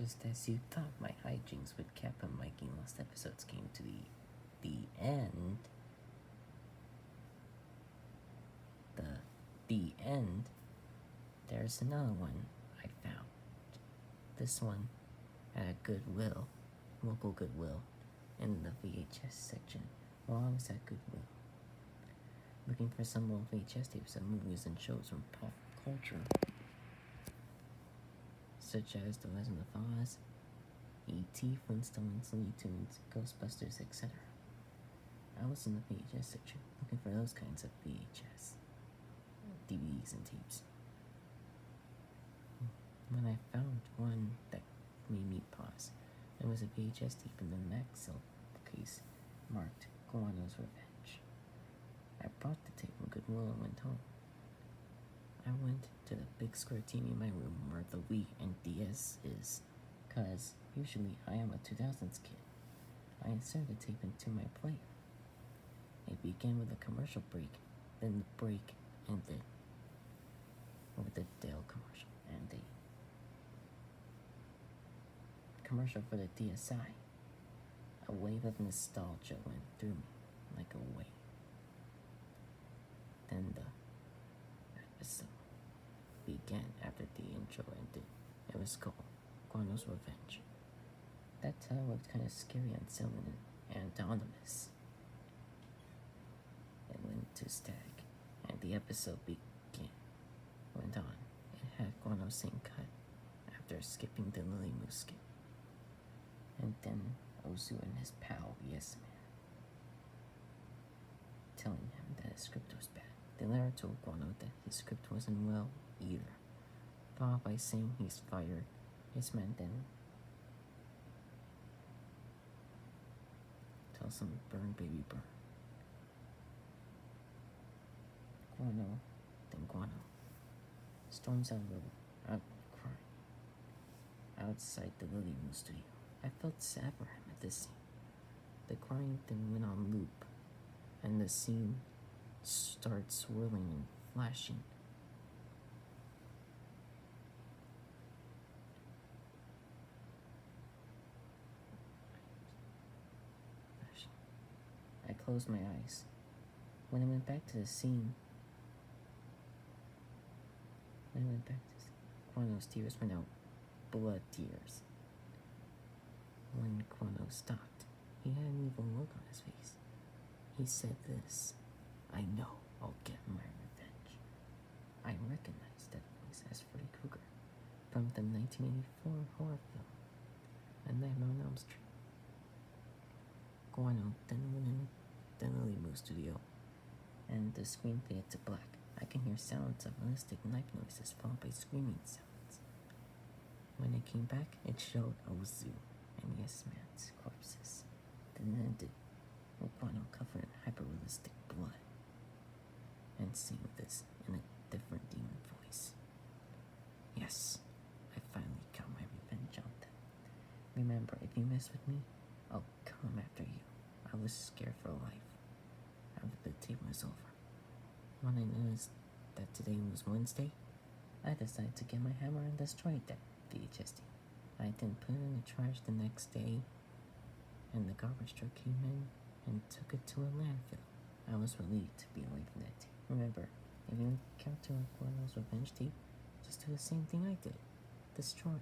Just as you thought, my hijinks with Kappa and Mikey in last episodes came to the end. The end. There's another one I found. This one at a Goodwill, local Goodwill, in the VHS section. While I was at Goodwill, looking for some old VHS tapes of movies and shows from pop culture, such as The Legend of Oz, E.T., Flintstones, Looney Tunes, Ghostbusters, etc. I was in the VHS section looking for those kinds of VHS DVDs and tapes. When I found one that made me pause, there was a VHS tape in the Maxell case marked Guano's Revenge. I brought the tape from Goodwill and went home. I went to the big square TV in my room where the Wii and DS is, cause usually I am a 2000s kid. I inserted the tape into my player. It began with a commercial break, then the break ended with the Dale commercial and the commercial for the DSi. A wave of nostalgia went through me like a wave. Then the episode began after the intro ended. It was called Guano's Revenge. That title looked kind of scary, unsettling, and anonymous. It went to static, and the episode went on. It had Guano saying cut after skipping the Lily Moose skip. And then Ozu and his pal, Yes Man, telling him that his script was bad. They later told Guano that his script wasn't well either, followed by saying he's fired. Yes Man then tells him burn baby burn. Guano storms out crying outside the Lily Moon studio. I felt sad for him at this scene. The crying then went on loop, and the scene started swirling and flashing. I closed my eyes. When I went back to the scene, Guano's tears went out, blood tears. When Guano stopped, he had an evil look on his face. He said this, "I know I'll get my revenge." I recognized that voice as Freddy Krueger from the 1984 horror film, A Nightmare on Elm Street. Guano then went in the Lily Moon studio, and the screen faded to black. I can hear sounds of realistic knife noises followed by screaming sounds. When it came back, it showed Ozu and Yes Man's corpses. Then it ended with Guano covered in hyper-realistic blood and saying this in a different demon voice. Yes, I finally got my revenge on them. Remember, if you mess with me, I'll come after you. I was scared for life after the tape was over. When I noticed that today was Wednesday, I decided to get my hammer and destroy that VHS tape. I then put it in the trash the next day, and the garbage truck came in and took it to a landfill. I was relieved to be away from that tape. Remember, if you encounter Guano's Revenge tape, just do the same thing I did. Destroy it.